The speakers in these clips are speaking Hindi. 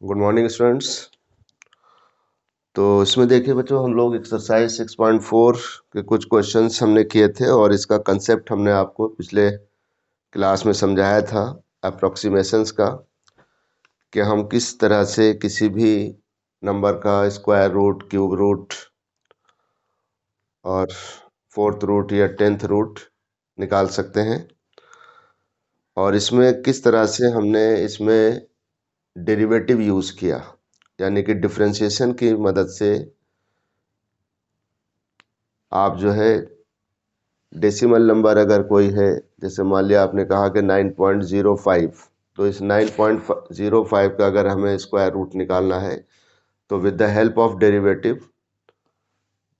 Good morning students. तो इसमें देखिए बच्चों, हम लोग एक्सरसाइज 6.4 के कुछ क्वेश्चंस हमने किए थे और इसका कंसेप्ट हमने आपको पिछले क्लास में समझाया था अप्रोक्सीमेशंस का, कि हम किस तरह से किसी भी नंबर का स्क्वायर रूट, क्यूब रूट और फोर्थ रूट या 10th रूट निकाल सकते हैं। और इसमें किस तरह से हमने इसमें डेरिवेटिव यूज़ किया, यानी कि डिफरेंशिएशन की मदद से आप जो है डेसिमल नंबर अगर कोई है, जैसे मान लिया आपने कहा कि 9.05, तो इस 9.05 का अगर हमें स्क्वायर रूट निकालना है तो with the help of derivative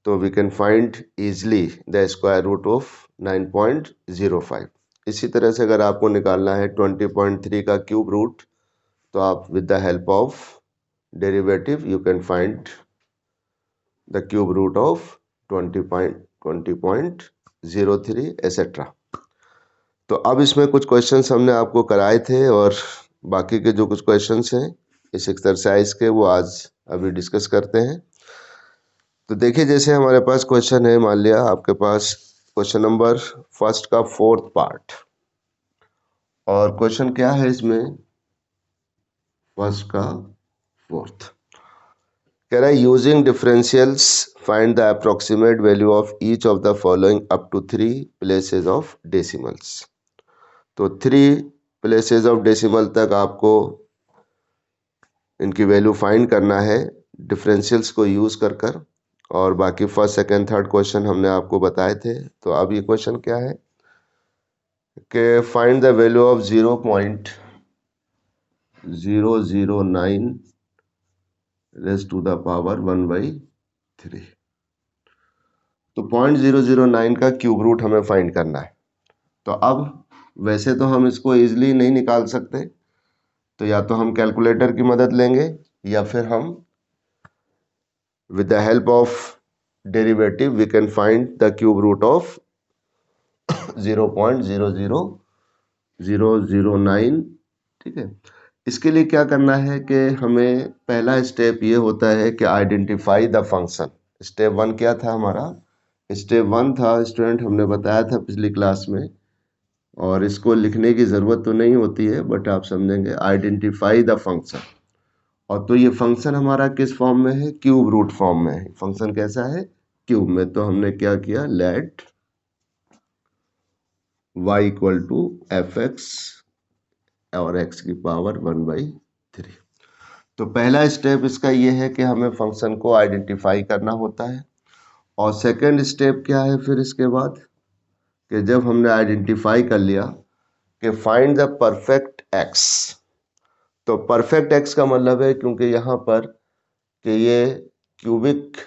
तो we can find easily the square root of 9.05। इसी तरह से अगर आपको निकालना है 20.3 का क्यूब रूट, तो आप with the help of derivative you can find the cube root of 20.03 etcetera. तो अब इसमें कुछ क्वेश्चंस हमने आपको कराए थे और बाकी के जो कुछ क्वेश्चंस हैं इस एक्सरसाइज के, वो आज अभी डिस्कस करते हैं। तो देखिए, जैसे हमारे पास क्वेश्चन है, मान लिया आपके पास क्वेश्चन नंबर फर्स्ट का फोर्थ पार्ट, और क्वेश्चन क्या है इसमें, फर्स्ट का फोर्थ कह रहा है using differentials find the approximate value of each of the following up to 3 places of decimals. तो 3 प्लेसेस ऑफ डेसिमल तक आपको इनकी वैल्यू फाइंड करना है डिफरेंशियल्स को यूज़ कर। और बाकी फर्स्ट, सेकंड, थर्ड क्वेश्चन हमने आपको बताए थे। तो अब ये क्वेश्चन क्या है कि find the value of 0.009 raise to the power 1/3। तो 0.009 का क्यूब रूट हमें फाइंड करना है। तो अब वैसे तो हम इसको इजीली नहीं निकाल सकते, तो या तो हम कैलकुलेटर की मदद लेंगे या फिर हम with the help of derivative we can find the cube root of 0.00009। ठीक है, इसके लिए क्या करना है कि हमें पहला स्टेप ये होता है कि आइडेंटिफाई द फंक्शन। स्टेप 1 क्या था हमारा? स्टेप 1 था स्टूडेंट, हमने बताया था पिछली क्लास में, और इसको लिखने की ज़रूरत तो नहीं होती है बट आप समझेंगे, आइडेंटिफाई द फंक्शन। और तो ये फंक्शन हमारा किस फॉर्म में है? क्यूब रूट फॉर्म में है। फंक्शन कैसा है? क्यूब में। तो हमने क्या किया, let y equal to f x और x की पावर 1/3। तो पहला स्टेप इसका ये है कि हमें फंक्शन को आइडेंटिफाई करना होता है। और सेकंड स्टेप क्या है फिर इसके बाद, कि जब हमने आइडेंटिफाई कर लिया कि फाइंड द परफेक्ट x। तो परफेक्ट x का मतलब है, क्योंकि यहाँ पर कि ये क्यूबिक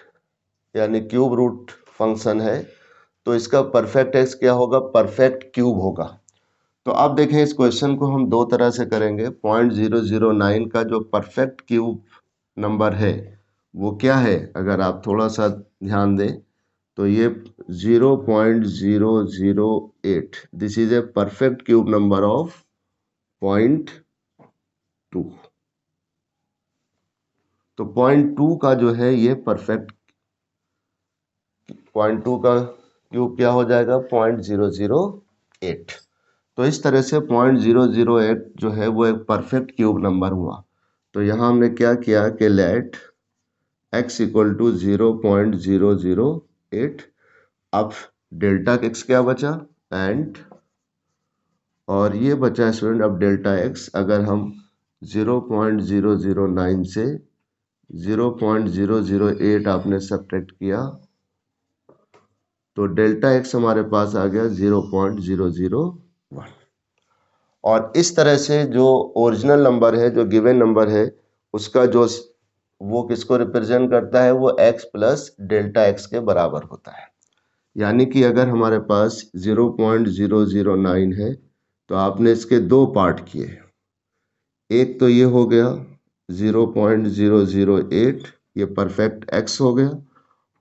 यानी क्यूब रूट फंक्शन है, तो इसका परफेक्ट एक्स क्या होगा? परफेक्ट क्यूब होगा। तो अब देखें, इस क्वेश्चन को हम दो तरह से करेंगे। 0.009 का जो परफेक्ट क्यूब नंबर है वो क्या है? अगर आप थोड़ा सा ध्यान दें तो ये 0.008, this is a perfect cube number of 0.2। तो 0.2 का जो है ये परफेक्ट 0.2 का क्यूब क्या हो जाएगा? 0.008। तो इस तरह से 0.008 जो है वो एक परफेक्ट क्यूब नंबर हुआ। तो यहाँ हमने क्या किया कि लेट x इक्वल टू 0.008। अब डेल्टा x क्या बचा? एंड और ये बचा स्टूडेंट, अब डेल्टा x अगर हम 0.009 से 0.008 आपने सब्ट्रैक्ट किया तो डेल्टा x हमारे पास आ गया 0.001। और इस तरह से जो ओरिजिनल नंबर है, जो गिवन नंबर है, उसका जो वो किसको रिप्रेजेंट करता है? वो x प्लस डेल्टा x के बराबर होता है। यानी कि अगर हमारे पास 0.009 है तो आपने इसके दो पार्ट किए। एक तो ये हो गया 0.008, ये परफेक्ट x हो गया,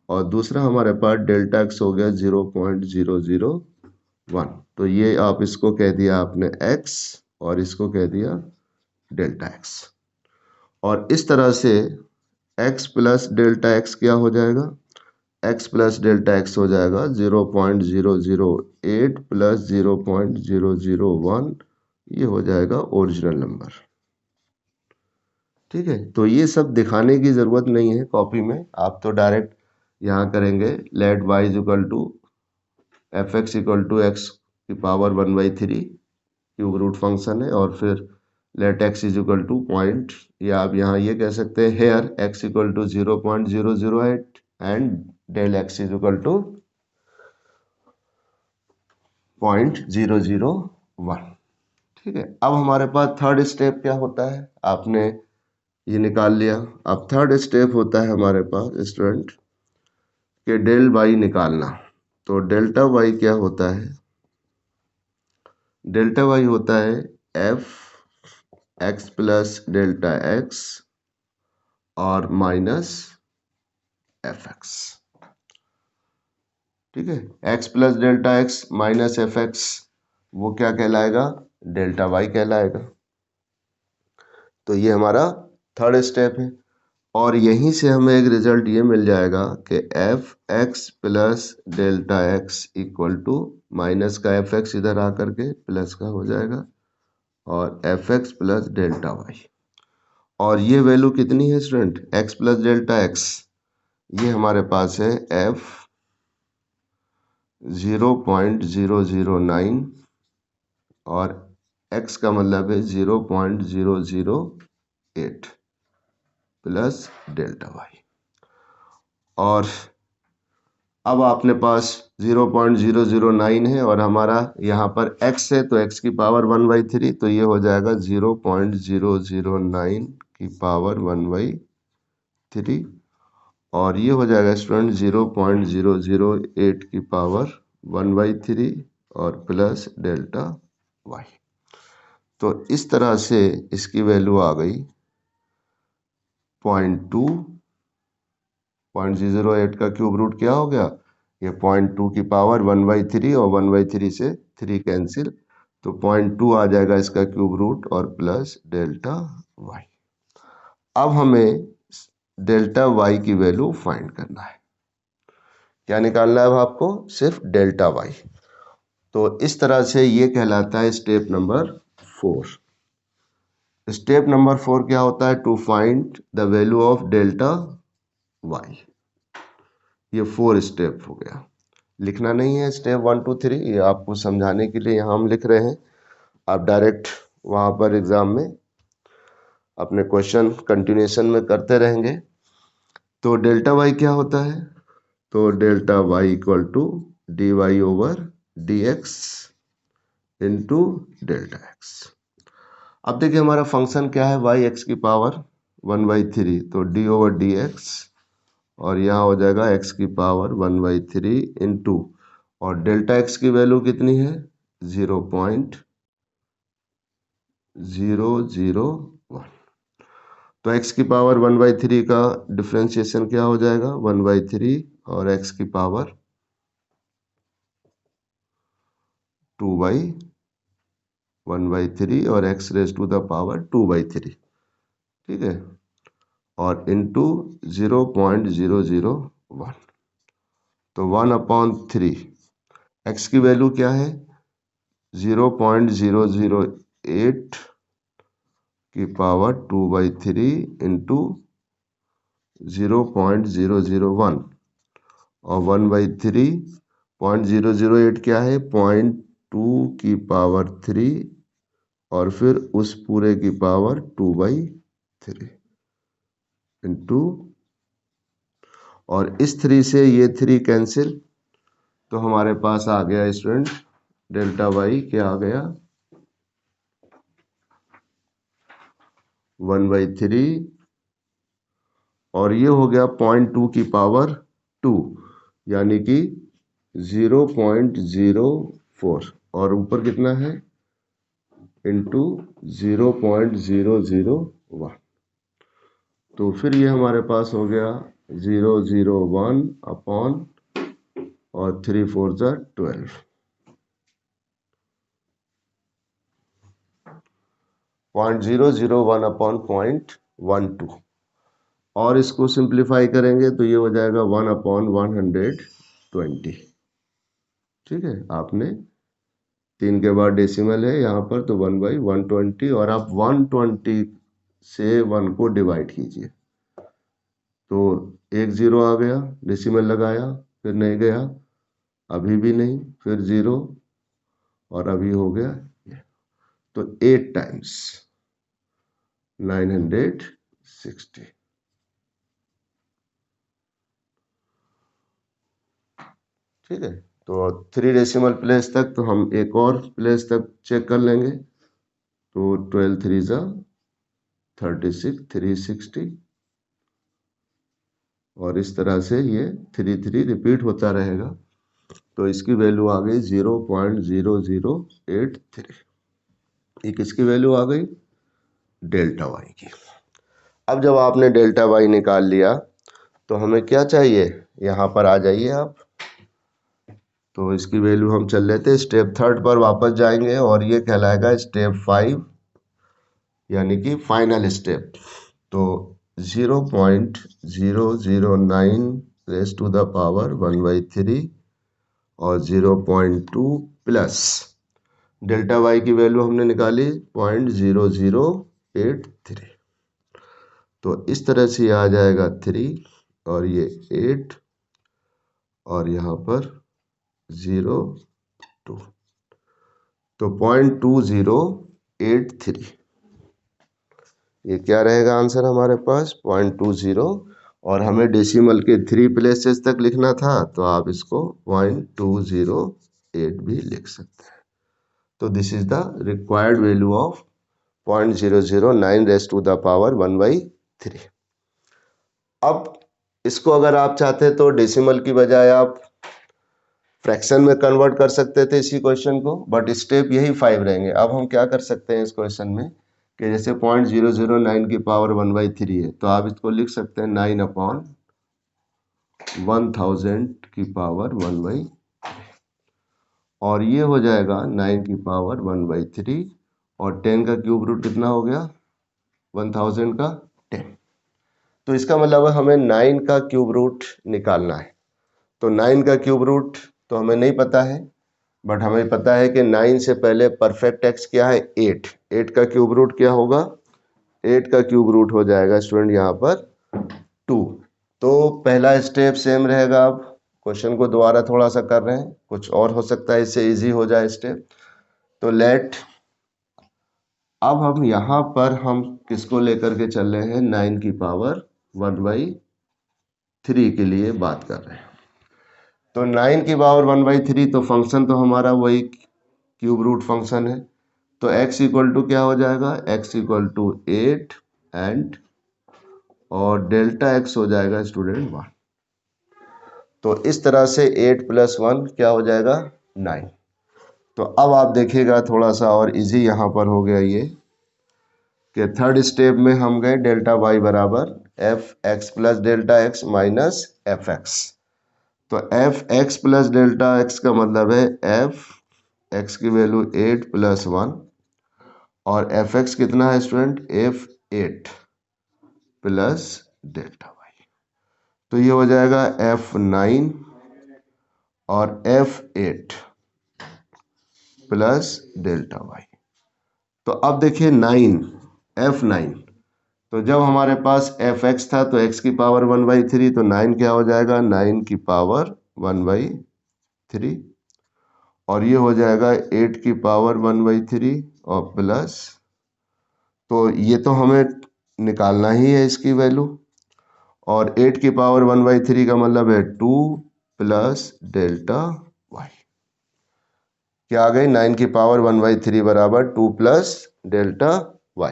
और दूसरा हमारे पास डेल्टा x हो गया 0.001। तो ये आप इसको कह दिया आपने x और इसको कह दिया डेल्टा x। और इस तरह से x प्लस डेल्टा x क्या हो जाएगा, x प्लस डेल्टा x हो जाएगा 0.008 प्लस 0.001, ये हो जाएगा ओरिजिनल नंबर। ठीक है, तो ये सब दिखाने की ज़रूरत नहीं है कॉपी में, आप तो डायरेक्ट यहाँ करेंगे let y is equal to f x equal to x की पावर 1/3 क्यूब रूट फंक्शन है, और फिर let x is equal to point, या आप यहाँ ये कह सकते हैं here x equal to 0.008 and del x is equal to 0.001। ठीक है, अब हमारे पास थर्ड स्टेप क्या होता है, आपने ये निकाल लिया। अब थर्ड स्टेप होता है हमारे पास स्टूडेंट के डेल वाई निकालना। तो डेल्टा वाई क्या होता है, डेल्टा वाई होता है f x plus delta x और माइनस एफ एक्स। ठीक है, x plus delta x minus f x वो क्या कहलाएगा, डेल्टा वाई कहलाएगा। तो ये हमारा थर्ड स्टेप है, और यहीं से हमें एक रिजल्ट ये मिल जाएगा कि f x plus delta x equal to minus का एफ एक्स इधर आकर के प्लस का हो जाएगा और f x plus delta y. और ये वैल्यू कितनी है student, x plus delta x, ये हमारे पास है एफ 0.009 और x का मतलब है 0.008 प्लस डेल्टा वाई। और अब आपने पास 0.009 है और हमारा यहाँ पर x है तो x की पावर 1/3, तो ये हो जाएगा 0.009 की पावर 1/3, और ये हो जाएगा स्टूडेंट 0.008 की पावर 1/3 और प्लस डेल्टा वाई। तो इस तरह से इसकी वैल्यू आ गई 0.08 का क्यूब रूट क्या हो गया, ये 0.2 की पावर 1/3 और 1/3 से 3 कैंसिल, तो 0.2 आ जाएगा इसका क्यूब रूट और प्लस डेल्टा वाई। अब हमें डेल्टा वाई की वैल्यू फाइंड करना है। क्या निकालना है अब आपको, सिर्फ डेल्टा वाई। तो इस तरह से ये कहलाता है स्टेप नंबर 4। स्टेप नंबर 4 क्या होता है, to find the value of delta y. ये 4 स्टेप हो गया, लिखना नहीं है स्टेप 1 2 3, ये आपको समझाने के लिए यहाँ हम लिख रहे हैं। आप डायरेक्ट वहाँ पर एग्जाम में अपने क्वेश्चन कंटिन्यूएशन में करते रहेंगे। तो डेल्टा वाई क्या होता है, तो delta y equal to d y over d x into delta x. अब देखिए हमारा फंक्शन क्या है, वाई एक्स की पावर 1/3, तो डी ओवर डी एक्स और यहाँ हो जाएगा x की पावर 1/3 इंटू, और डेल्टा x की वैल्यू कितनी है 0.001, तो x की पावर 1/3 का डिफ्रेंशिएशन क्या हो जाएगा 1/3 और x की पावर 2/1/3 और x raise to the power 2/3। ठीक है, और इंटू 0.001, तो 1/3, x की वैल्यू क्या है 0.008 की पावर 2/3 इंटू 0.001 और 1/3, 0.008 क्या है 0.2 की पावर 3 और फिर उस पूरे की पावर 2/3 इंटू, और इस 3 से ये 3 कैंसिल, तो हमारे पास आ गया स्टूडेंट डेल्टा वाई क्या आ गया 1/3, और ये हो गया 0.2 की पावर 2 यानी कि 0.04, और ऊपर कितना है इंटू 0.001, तो फिर ये हमारे पास हो गया 001 अपॉन और 3 4 12, 0.001 अपॉन 0.12 12 और इसको सिंप्लीफाई करेंगे तो ये हो जाएगा 1/120। ठीक है, आपने 3 के बाद डेसिमल है यहाँ पर तो 1/120 और आप 120 से 1 को डिवाइड कीजिए तो एक जीरो आ गया, डेसिमल लगाया फिर नहीं गया, अभी भी नहीं, फिर जीरो और अभी हो गया तो 8 टाइम्स 960। ठीक है, तो 3 डेसिमल प्लेस तक तो हम एक और प्लेस तक चेक कर लेंगे तो 12 3 ज़ा 36 360 और इस तरह से ये 3 रिपीट होता रहेगा तो इसकी वैल्यू आ गई 0.0083। ये किसकी वैल्यू आ गई? डेल्टा वाई की। अब जब आपने डेल्टा वाई निकाल लिया तो हमें क्या चाहिए, यहाँ पर आ जाइए आप, तो इसकी वैल्यू हम चल लेते हैं स्टेप 3 पर वापस जाएंगे और ये कहलाएगा स्टेप 5 यानी कि फाइनल स्टेप। तो 0.009 रेज टू द पावर 1/3 और 0.2 प्लस डेल्टा वाई की वैल्यू हमने निकाली 0.0083। तो इस तरह से आ जाएगा 3 और ये 8 और यहाँ पर 0.2 तो 0.2083 ये क्या रहेगा आंसर हमारे पास 0.20 और हमें डेसिमल के 3 प्लेसेस तक लिखना था तो आप इसको 0.208 भी लिख सकते हैं। तो this is the required value of 0.009 raise to the power 1/3। अब इसको अगर आप चाहते तो डेसिमल की बजाय आप फ्रैक्शन में कन्वर्ट कर सकते थे इसी क्वेश्चन को, बट स्टेप यही 5 रहेंगे। अब हम क्या कर सकते हैं इस क्वेश्चन में कि जैसे 0.009 की पावर 1/3 है तो आप इसको लिख सकते हैं 9/1000 की पावर 1/3 और ये हो जाएगा 9 की पावर 1/3 और 10 का क्यूब रूट कितना हो गया 1000 का 10। तो इसका मतलब है हमें 9 का क्यूब रूट निकालना है। तो 9 का क्यूब रूट तो हमें नहीं पता है, बट हमें पता है कि 9 से पहले परफेक्ट एक्स क्या है 8। 8 का क्यूब रूट क्या होगा, 8 का क्यूब रूट हो जाएगा स्टूडेंट यहाँ पर 2। तो पहला स्टेप सेम रहेगा। आप क्वेश्चन को दोबारा थोड़ा सा कर रहे हैं, कुछ और हो सकता है इससे इजी हो जाए स्टेप। तो लेट अब हम यहाँ पर हम किसको लेकर के चल रहे हैं 9 की पावर 1/3 के लिए बात कर रहे हैं। तो 9 की पावर 1/3 तो फंक्शन तो हमारा वही क्यूब रूट फंक्शन है। तो x इक्वल टू क्या हो जाएगा, x इक्वल टू 8 एंड और डेल्टा x हो जाएगा स्टूडेंट 1। तो इस तरह से 8 + 1 क्या हो जाएगा 9। तो अब आप देखिएगा थोड़ा सा और इजी यहाँ पर हो गया ये कि थर्ड स्टेप में हम गए डेल्टा y बराबर f(x + delta x minus f(x). तो f(x + डेल्टा x का मतलब है f(x) की वैल्यू 8 + 1 और f(x) कितना है student f8 plus delta y। तो ये हो जाएगा f9 और f8 प्लस डेल्टा y। तो अब देखिए 9 f9 तो जब हमारे पास f(x) था तो x की पावर 1/3 तो 9 क्या हो जाएगा 9 की पावर 1/3 और ये हो जाएगा 8 की पावर 1/3 और प्लस, तो ये तो हमें निकालना ही है इसकी वैल्यू और 8 की पावर 1/3 का मतलब है 2 प्लस डेल्टा y। क्या आ गई 9 की पावर 1/3 बराबर 2 प्लस डेल्टा y।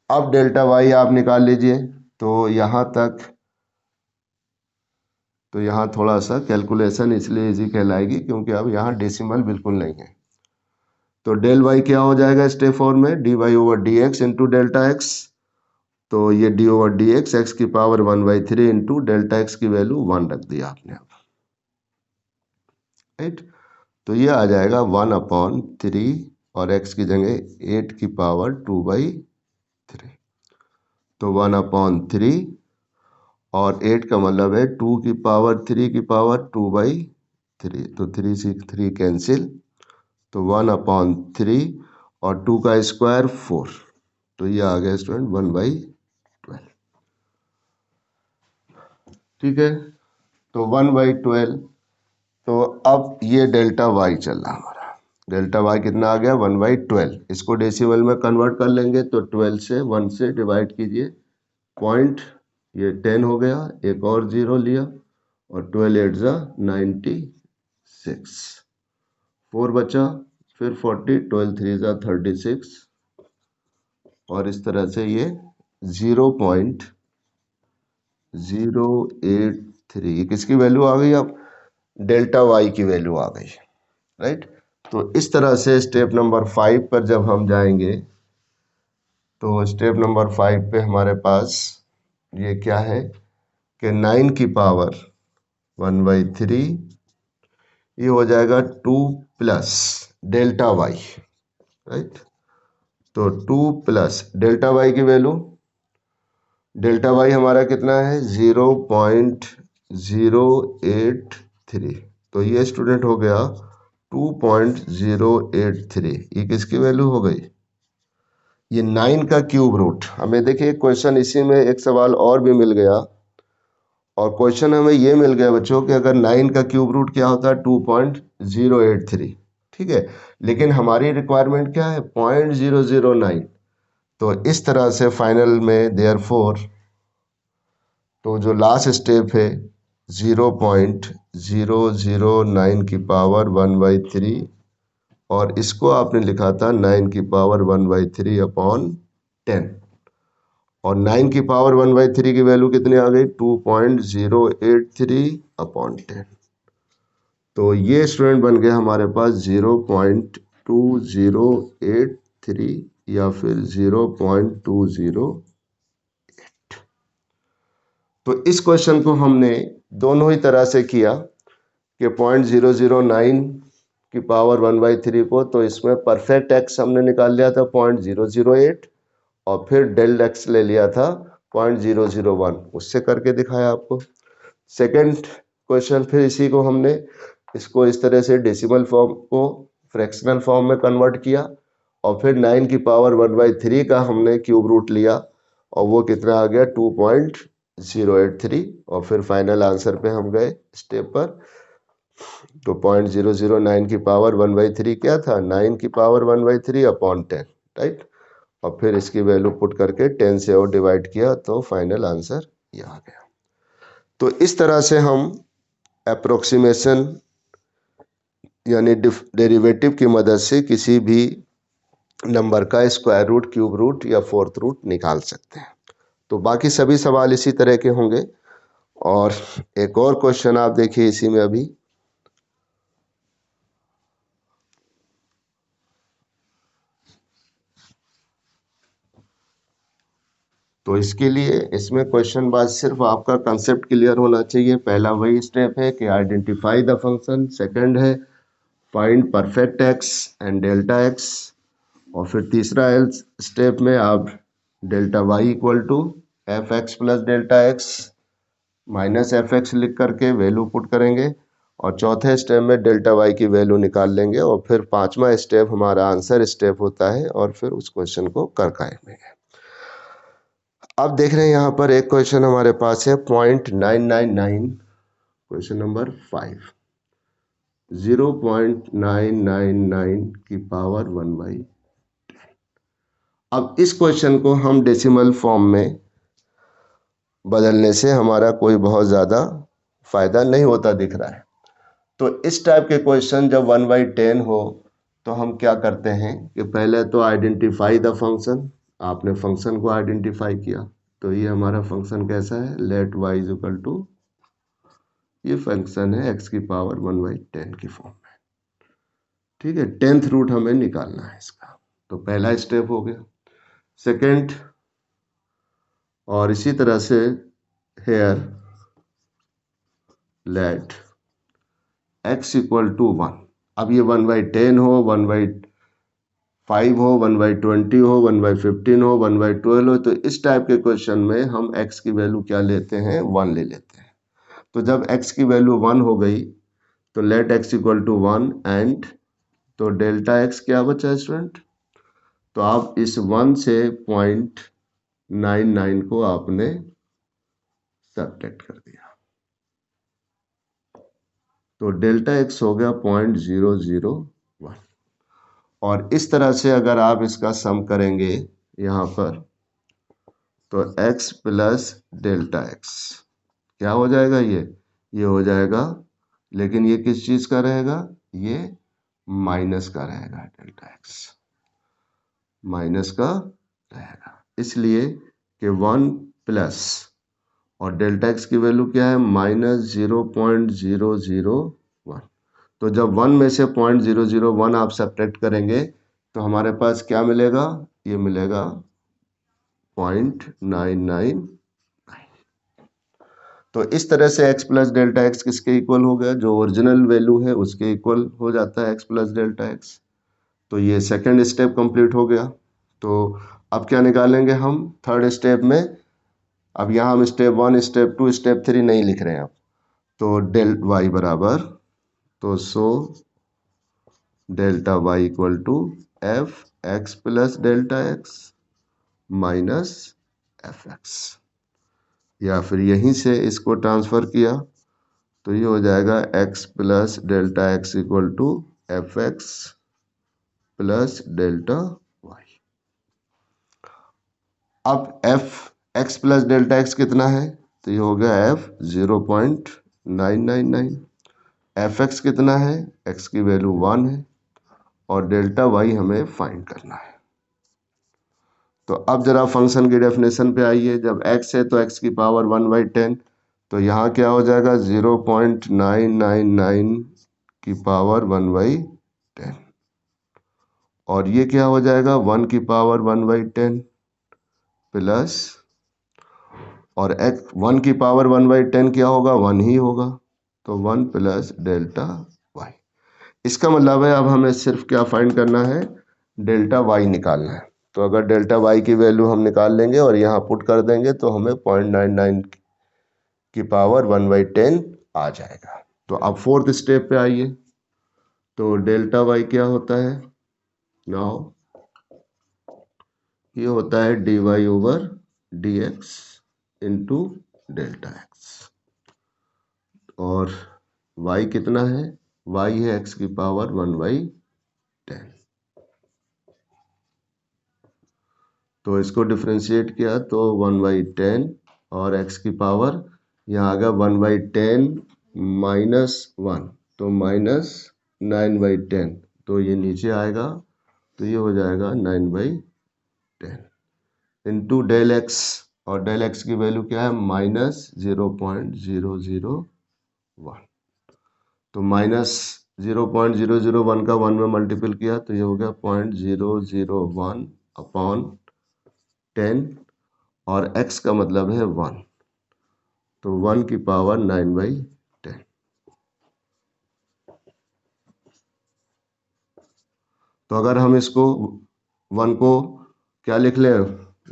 अब डेल्टा y आप निकाल लीजिए। तो यहाँ तक तो यहाँ थोड़ा सा कैलकुलेशन इसलिए इजी कहलाएगी क्योंकि अब यहाँ डेसिमल बिल्कुल नहीं है। तो डेल y क्या हो जाएगा स्टेप 4 में dy/dx इंटू डेल्टा x। तो ये d/dx x की पावर 1/3 इंटू डेल्टा x की वैल्यू 1 रख दिया आपने अब, राइट। तो ये आ जाएगा 1/3 और x की जगह 8 की पावर 2/3। तो 1/3 और 8 का मतलब है 2 की पावर 3 की पावर 2/3, तो 3 से 3 कैंसिल, तो 1/3 और 2 का स्क्वायर 4, तो ये आ गया स्टूडेंट 1/12। ठीक है, तो 1/12। तो अब ये डेल्टा वाई चल रहा हमारा, डेल्टा वाई कितना आ गया 1/12। इसको डेसिमल में कन्वर्ट कर लेंगे तो 12 से 1 से डिवाइड कीजिए, पॉइंट ये 10 हो गया, एक और जीरो लिया और 12 8 जा 96, 4 बचा, फिर 40, 12 3 जा 36 और इस तरह से ये 0.083 किसकी वैल्यू आ गई, अब डेल्टा वाई की वैल्यू आ गई, राइट। तो इस तरह से स्टेप नंबर 5 पर जब हम जाएंगे तो स्टेप नंबर 5 पे हमारे पास ये क्या है कि 9 की पावर 1/3 ये हो जाएगा 2 प्लस डेल्टा वाई, राइट। तो 2 प्लस डेल्टा वाई की वैल्यू, डेल्टा वाई हमारा कितना है 0.083, तो ये स्टूडेंट हो गया 2.083, ये किसकी वैल्यू हो गई, ये 9 का क्यूब रूट। हमें देखिए क्वेश्चन इसी में एक सवाल और भी मिल गया, और क्वेश्चन हमें ये मिल गया बच्चों कि अगर 9 का क्यूब रूट क्या होता है 2.083, ठीक है, लेकिन हमारी रिक्वायरमेंट क्या है 0.009, तो इस तरह से फाइनल में देयरफॉर तो जो लास्ट स्टेप है 0.009 की पावर 1/3 और इसको आपने लिखा था 9 की पावर 1/3/10, और 9 की पावर 1/3 की वैल्यू कितनी आ गई 2.083/10, तो ये स्टूडेंट बन गया हमारे पास 0.2083 या फिर 0.208। तो इस क्वेश्चन को हमने दोनों ही तरह से किया कि 0.009 की पावर 1/3 को, तो इसमें परफेक्ट एक्स हमने निकाल लिया था 0.008 और फिर डेल एक्स ले लिया था 0.001, उससे करके दिखाया आपको। सेकंड क्वेश्चन फिर इसी को हमने इसको इस तरह से डेसिमल फॉर्म को फ्रैक्शनल फॉर्म में कन्वर्ट किया और फिर 9 की पावर 1/3 का हमने क्यूब रूट लिया और वो कितना आ गया 2.083, और फिर फाइनल आंसर पे हम गए स्टेप पर, तो 0.009 की पावर 1/3 क्या था 9 की पावर 1/3/10, राइट, और फिर इसकी वैल्यू पुट करके 10 से और डिवाइड किया तो फाइनल आंसर ये आ गया। तो इस तरह से हम अप्रोक्सीमेशन यानी डेरिवेटिव की मदद से किसी भी नंबर का स्क्वायर रूट, क्यूब रूट या फोर्थ रूट निकाल सकते हैं। तो बाकी सभी सवाल इसी तरह के होंगे। और एक और क्वेश्चन आप देखिए इसी में अभी, तो इसके लिए इसमें क्वेश्चन बाद सिर्फ आपका कंसेप्ट क्लियर होना चाहिए। पहला वही स्टेप है कि आइडेंटिफाई द फंक्शन, सेकंड है find perfect x and delta x, और फिर तीसरा स्टेप में आप delta y equal to f x plus delta x minus f x लिख करके वैल्यू पुट करेंगे, और चौथे स्टेप में डेल्टा वाई की वैल्यू निकाल लेंगे, और फिर पांचवा स्टेप हमारा आंसर स्टेप होता है, और फिर उस क्वेश्चन को कर पाएंगे। अब देख रहे हैं यहाँ पर एक क्वेश्चन हमारे पास है 0.999, क्वेश्चन नंबर 5, 0.999 की पावर 1/। अब इस क्वेश्चन को हम डेसिमल फॉर्म में बदलने से हमारा कोई बहुत ज़्यादा फायदा नहीं होता दिख रहा है। तो इस टाइप के क्वेश्चन जब 1/10 हो तो हम क्या करते हैं कि पहले तो आइडेंटिफाई द फंक्शन, आपने फंक्शन को आइडेंटिफाई किया, तो ये हमारा फंक्शन कैसा है let y is equal to, ये फंक्शन है x की पावर 1/10 की फॉर्म में, ठीक है, 10th रूट हमें निकालना है इसका, तो पहला स्टेप हो गया। सेकंड, और इसी तरह से here let x equal to 1, अब ये 1/10 हो 1/5 5 हो, 1/20 हो, 1/15 हो, 1/12 हो, तो इस टाइप के क्वेश्चन में हम x की वैल्यू क्या लेते हैं, 1 ले लेते हैं। तो जब x की वैल्यू 1 हो गई तो let x equal to 1 and, तो डेल्टा x क्या बचा स्टूडेंट, तो आप इस 1 से 0.99 को आपने सब्ट्रैक्ट कर दिया, तो डेल्टा x हो गया 0.001। और इस तरह से अगर आप इसका सम करेंगे यहाँ पर, तो x प्लस डेल्टा x क्या हो जाएगा, ये हो जाएगा, लेकिन ये किस चीज का रहेगा, ये माइनस का रहेगा, डेल्टा x माइनस का रहेगा, इसलिए कि 1 प्लस और डेल्टा x की वैल्यू क्या है, -0.001। तो जब 1 में से 0.001 आप सब्ट्रैक्ट करेंगे तो हमारे पास क्या मिलेगा, ये मिलेगा 0.999। तो इस तरह से x प्लस डेल्टा x किसके इक्वल हो गया, जो ओरिजिनल वैल्यू है उसके इक्वल हो जाता है x प्लस डेल्टा x। तो ये सेकंड स्टेप कंप्लीट हो गया। तो अब क्या निकालेंगे हम थर्ड स्टेप में, अब यहाँ हम स्टेप 1 स्टेप 2 स्टेप 3 नहीं लिख रहे हैं अब, तो डेल y बराबर, तो so delta y equal to f x plus delta x minus f x, या फिर यहीं से इसको ट्रांसफर किया तो ये हो जाएगा x plus delta x equal to f x plus delta y. अब f x plus delta x कितना है, तो ये हो गया एफ 0.999, एफ एक्स कितना है, एक्स की वैल्यू 1 है, और डेल्टा वाई हमें फाइंड करना है। तो अब जरा फंक्शन की डेफिनेशन पे आइए, जब x है तो x की पावर 1/10, तो यहाँ क्या हो जाएगा 0.999 की पावर 1/10, और ये क्या हो जाएगा 1 की पावर 1/10 प्लस, और x 1 की पावर 1/10 क्या होगा, 1 ही होगा, तो 1 प्लस डेल्टा वाई। इसका मतलब है अब हमें सिर्फ क्या फाइंड करना है, डेल्टा वाई निकालना है। तो अगर डेल्टा वाई की वैल्यू हम निकाल लेंगे और यहाँ पुट कर देंगे तो हमें 0.99 की पावर 1/10 आ जाएगा। तो अब फोर्थ स्टेप पे आइए, तो डेल्टा वाई क्या होता है, नाउ ये होता है dy over dx into delta x, और y कितना है, y है x की पावर 1/10। तो इसको डिफ्रेंशिएट किया तो 1/10, और x की पावर यहाँ आ गया 1/10 -1, तो -9/10, तो ये नीचे आएगा, तो ये हो जाएगा 9/10 इंटू डेल एक्स, और डेल एक्स की वैल्यू क्या है, -0.001, तो -0.001 का 1 में मल्टीपल किया तो ये हो गया 0.001 अपॉन 10, और x का मतलब है 1, तो 1 की पावर 9/10। तो अगर हम इसको 1 को क्या लिख लें,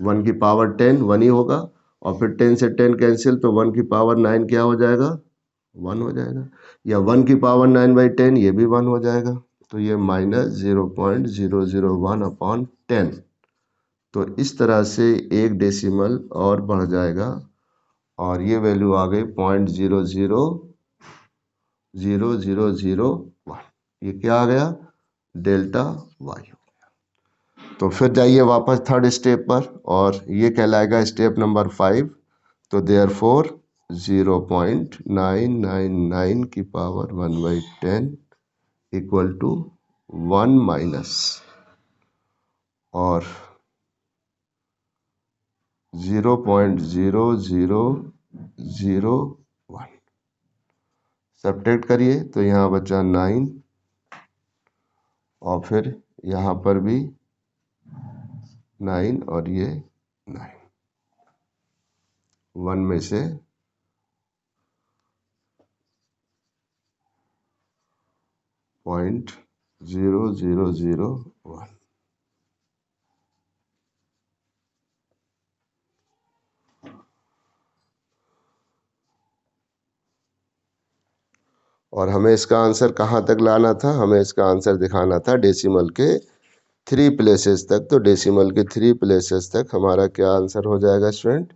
1 की पावर 10 1 ही होगा, और फिर 10 से 10 कैंसिल, तो 1 की पावर 9 क्या हो जाएगा, 1 हो जाएगा, या 1 की पावर 9/10 ये भी 1 हो जाएगा, तो ये -0.001 अपॉन 10। तो इस तरह से एक डेसिमल और बढ़ जाएगा, और ये वैल्यू आ गई 0.00001, ये क्या आ गया, डेल्टा वाई। तो फिर जाइए वापस थर्ड स्टेप पर, और ये कहलाएगा स्टेप नंबर 5। तो देयरफॉर 0.999 की पावर 1/10 इक्वल टू 1 माइनस, और 0.0001 सब्ट्रैक्ट करिए तो यहाँ बचा 9, और फिर यहाँ पर भी 9, और ये 9, 1 में से 0.0001, और हमें इसका आंसर कहाँ तक लाना था, हमें इसका आंसर दिखाना था डेसिमल के 3 प्लेसेस तक। तो डेसिमल के 3 प्लेसेस तक हमारा क्या आंसर हो जाएगा स्टूडेंट,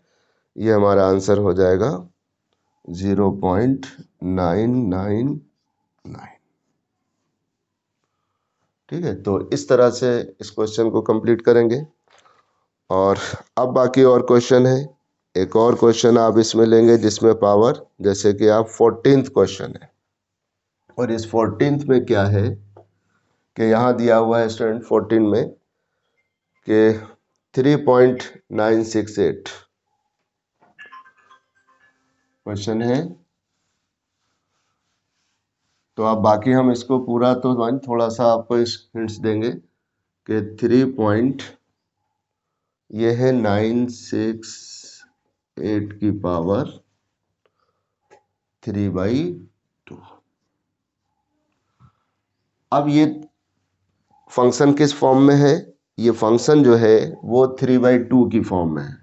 ये हमारा आंसर हो जाएगा 0.999। ठीक है, तो इस तरह से इस क्वेश्चन को कंप्लीट करेंगे। और अब बाकी और क्वेश्चन है, एक और क्वेश्चन आप इसमें लेंगे जिसमें पावर, जैसे कि आप 14th क्वेश्चन है, और इस 14th में क्या है कि यहाँ दिया हुआ है स्टूडेंट 14 में कि 3.968 क्वेश्चन है। तो आप बाकी हम इसको पूरा तो थोड़ा सा आपको इस हिंट्स देंगे कि 3 ये है 968 की पावर 3/2। अब ये फंक्शन किस फॉर्म में है, ये फंक्शन जो है वो 3/2 की फॉर्म में है।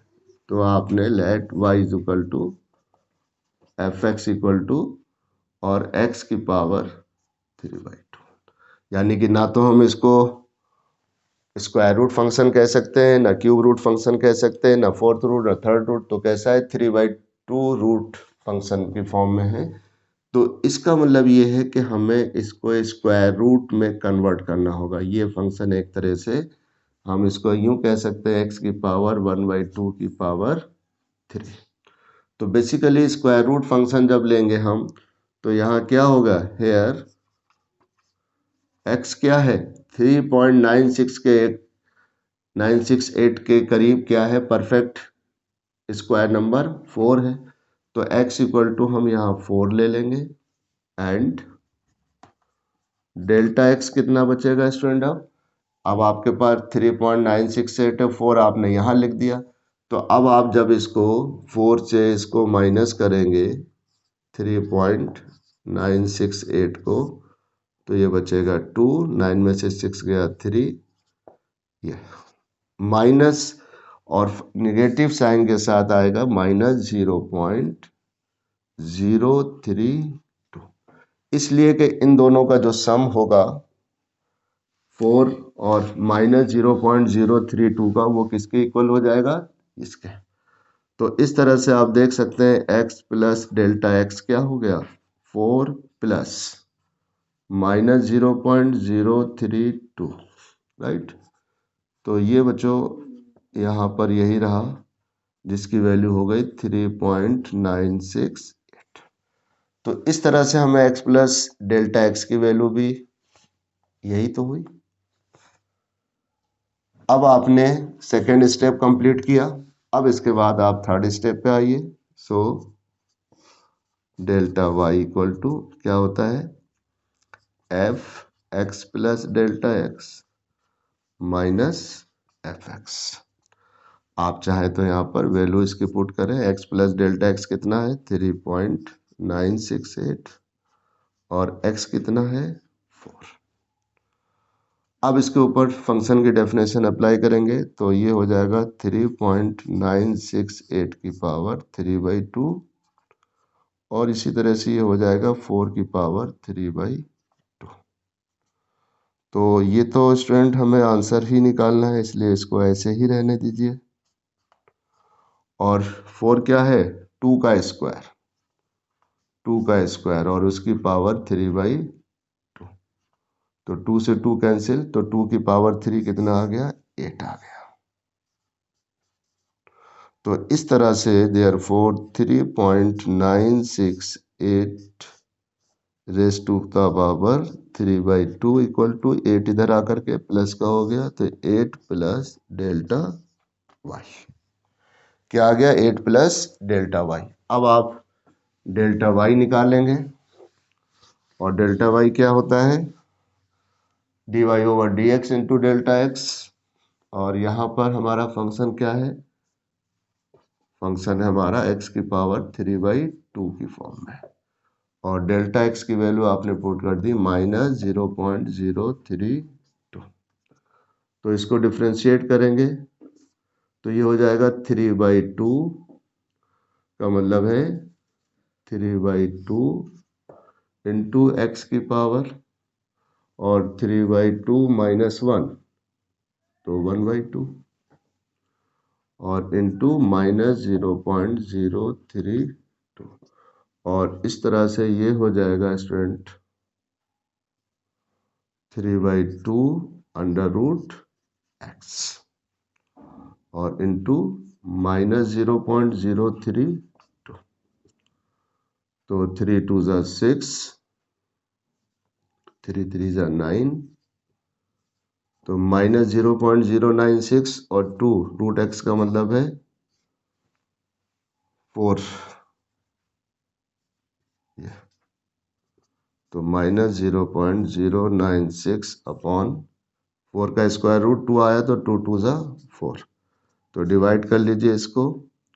तो आपने let y is equal to f x equal to और x की पावर 3/2, यानी कि ना तो हम इसको स्क्वायर रूट फंक्शन कह सकते हैं, ना क्यूब रूट फंक्शन कह सकते हैं, ना फोर्थ रूट ना थर्ड रूट, तो कैसा है 3/2 रूट फंक्शन की फॉर्म में है। तो इसका मतलब ये है कि हमें इसको स्क्वायर रूट में कन्वर्ट करना होगा। ये फंक्शन एक तरह से हम इसको यूं कह सकते हैं x की पावर 1/2 की पावर 3। तो बेसिकली स्क्वायर रूट फंक्शन जब लेंगे हम, तो यहाँ क्या होगा, हेयर x क्या है 3.96 के 968 के करीब क्या है, परफेक्ट स्क्वायर नंबर 4 है। तो x इक्वल टू हम यहाँ 4 ले लेंगे एंड डेल्टा x कितना बचेगा स्टूडेंट। अब आपके पास 3.968 है, 4 आपने यहाँ लिख दिया। तो अब आप जब इसको 4 से इसको माइनस करेंगे 3.968 को, तो ये बचेगा 2, 9 में से 6 गया 3, ये माइनस और निगेटिव साइन के साथ आएगा -0.032, इसलिए कि इन दोनों का जो सम होगा 4 और -0.032 का, वो किसके इक्वल हो जाएगा, इसके। तो इस तरह से आप देख सकते हैं x प्लस डेल्टा x क्या हो गया, 4 प्लस -0.032, राइट। तो ये बच्चों यहाँ पर यही रहा, जिसकी वैल्यू हो गई 3.968। तो इस तरह से हमें x प्लस डेल्टा x की वैल्यू भी यही तो हुई। अब आपने सेकेंड स्टेप कंप्लीट किया, अब इसके बाद आप थर्ड स्टेप पे आइए। So delta y equal to क्या होता है, f x plus delta x minus f x. आप चाहे तो यहाँ पर वैल्यू इसकी पुट करें, x प्लस डेल्टा एक्स कितना है 3.968 और x कितना है 4। अब इसके ऊपर फंक्शन की डेफिनेशन अप्लाई करेंगे, तो ये हो जाएगा 3.968 की पावर 3/2 और इसी तरह से ये हो जाएगा 4 की पावर 3/2। तो ये तो स्टूडेंट हमें आंसर ही निकालना है, इसलिए इसको ऐसे ही रहने दीजिए। और 4 क्या है, 2 का स्क्वायर, 2 का स्क्वायर और उसकी पावर 3/2। तो 2 से 2 कैंसिल, तो 2 की पावर 3 कितना आ गया, 8 आ गया। तो इस तरह से therefore 3.968 raise to the power 3/2 equal to 8, इधर आकर के प्लस का हो गया, तो 8 प्लस डेल्टा वाई क्या आ गया, 8 प्लस डेल्टा वाई। अब आप डेल्टा वाई निकालेंगे, और डेल्टा वाई क्या होता है, dy over d x into delta x. और यहाँ पर हमारा फंक्शन क्या है, फंक्शन है हमारा x की पावर 3/2 की फॉर्म में, और डेल्टा x की वैल्यू आपने पुट कर दी -0.032। तो इसको डिफ्रेंशिएट करेंगे, तो ये हो जाएगा 3/2 का मतलब है 3/2 इंटू एक्स की पावर और 3/2 माइनस 1 तो 1/2 और इंटू माइनस 0.032 और इस तरह से ये हो जाएगा स्टूडेंट 3/2 अंडर रूट एक्स और इंटू माइनस 0.032 तो 3 2 ज़ा 6 3 3 ज़ा 9 तो माइनस 0.096 और 2 रूट एक्स का मतलब है 4 तो माइनस 0.096 अपॉन 4 का स्क्वायर रूट 2 आया तो 2 2 ज़ा 4 तो डिवाइड कर लीजिए इसको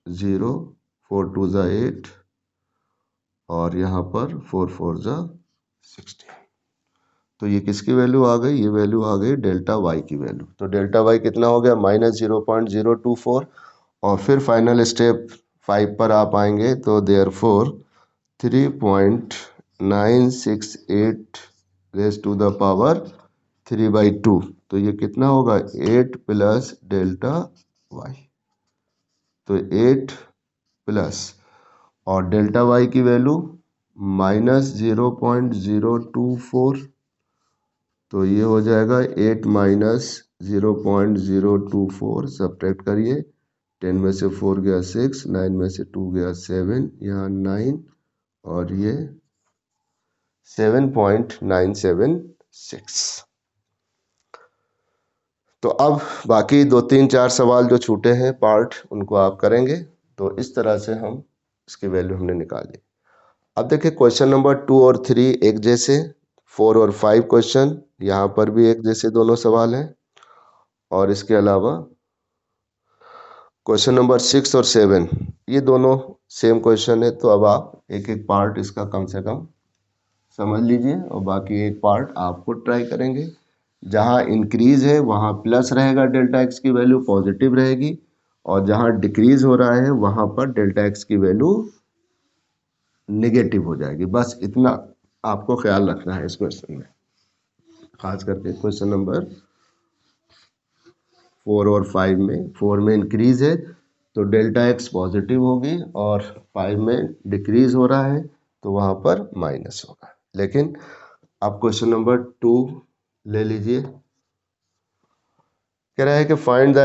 0 4 2 ज़ा 8 और यहाँ पर 4 4 ज़ा 16 तो ये किसकी वैल्यू आ गई, ये वैल्यू आ गई डेल्टा वाई की वैल्यू। तो डेल्टा वाई कितना हो गया माइनस 0.024 और फिर फाइनल स्टेप 5 पर आप आएंगे तो therefore 3.968 raise to the power 3/2 तो ये कितना होगा 8 प्लस डेल्टा वाई तो 8 प्लस और डेल्टा वाई की वैल्यू माइनस 0.024 तो ये हो जाएगा 8 माइनस 0.024 सब्ट्रैक्ट करिए 10 में से 4 गया 6 9 में से 2 गया 7 यहाँ 9 और ये 7.976 तो अब बाकी 2 3 4 सवाल जो छूटे हैं पार्ट उनको आप करेंगे तो इस तरह से हम इसकी वैल्यू हमने निकाली। अब देखिए क्वेश्चन नंबर 2 और 3 एक जैसे 4 और 5 क्वेश्चन यहाँ पर भी एक जैसे दोनों सवाल हैं और इसके अलावा क्वेश्चन नंबर 6 और 7 ये दोनों सेम क्वेश्चन है तो अब आप एक एक पार्ट इसका कम से कम समझ लीजिए और बाकी एक पार्ट आप खुद ट्राई करेंगे। जहाँ इंक्रीज है वहाँ प्लस रहेगा डेल्टा एक्स की वैल्यू पॉजिटिव रहेगी और जहाँ डिक्रीज हो रहा है वहाँ पर डेल्टा एक्स की वैल्यू नेगेटिव हो जाएगी। बस इतना आपको ख्याल रखना है इस क्वेश्चन में, खास करके क्वेश्चन नंबर 4 और 5 में 4 में इंक्रीज है तो डेल्टा एक्स पॉजिटिव होगी और 5 में डिक्रीज हो रहा है तो वहाँ पर माइनस होगा। लेकिन आप क्वेश्चन नंबर 2 ले लीजिए, कह रहा है कि find the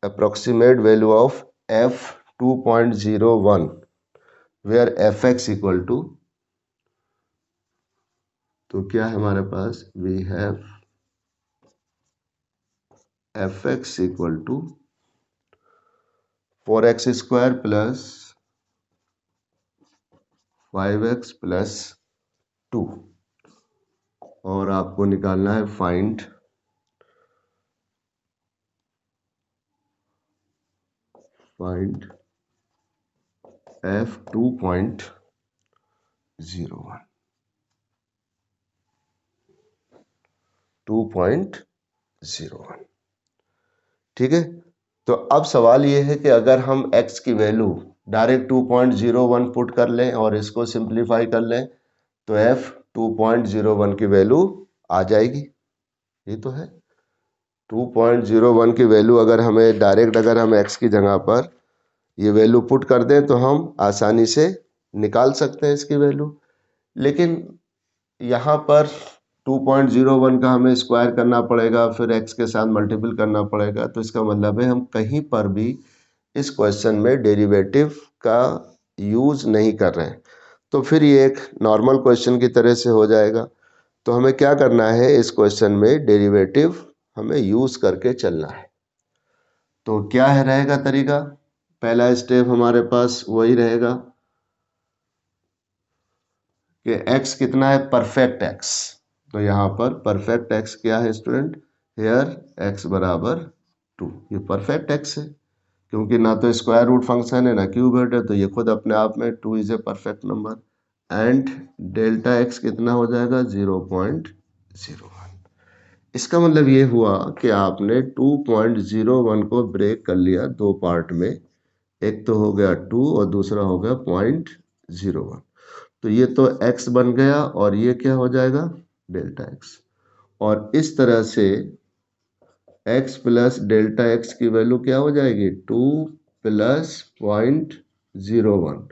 approximate value of f2.01 where fx equal to तो क्या है हमारे पास we have fx equal to 4x square plus 5x plus 2 और आपको निकालना है फाइंड f2.01 2.01 ठीक है। तो अब सवाल ये है कि अगर हम x की वैल्यू डायरेक्ट 2.01 पुट कर लें और इसको सिंप्लीफाई कर लें तो f 2.01 की वैल्यू आ जाएगी। ये तो है 2.01 की वैल्यू अगर हमें डायरेक्ट अगर हम x की जगह पर ये वैल्यू पुट कर दें तो हम आसानी से निकाल सकते हैं इसकी वैल्यू। लेकिन यहाँ पर 2.01 का हमें स्क्वायर करना पड़ेगा फिर x के साथ मल्टीपल करना पड़ेगा तो इसका मतलब है हम कहीं पर भी इस क्वेश्चन में डेरिवेटिव का यूज नहीं कर रहे हैं तो फिर ये एक नॉर्मल क्वेश्चन की तरह से हो जाएगा। तो हमें क्या करना है इस क्वेश्चन में डेरिवेटिव हमें यूज करके चलना है। तो क्या है रहेगा तरीका, पहला स्टेप हमारे पास वही रहेगा कि x कितना है परफेक्ट x तो यहाँ पर परफेक्ट x क्या है स्टूडेंट हेयर x बराबर 2 ये परफेक्ट x है क्योंकि ना तो स्क्वायर रूट फंक्शन है ना क्यूब रूट है तो ये खुद अपने आप में 2 is a perfect number and delta x कितना हो जाएगा 0.01। इसका मतलब ये हुआ कि आपने 2.01 को ब्रेक कर लिया दो पार्ट में, एक तो हो गया 2 और दूसरा हो गया 0.01। तो ये तो x बन गया और ये क्या हो जाएगा डेल्टा x। और इस तरह से x प्लस डेल्टा x की वैल्यू क्या हो जाएगी 2 प्लस 0.01,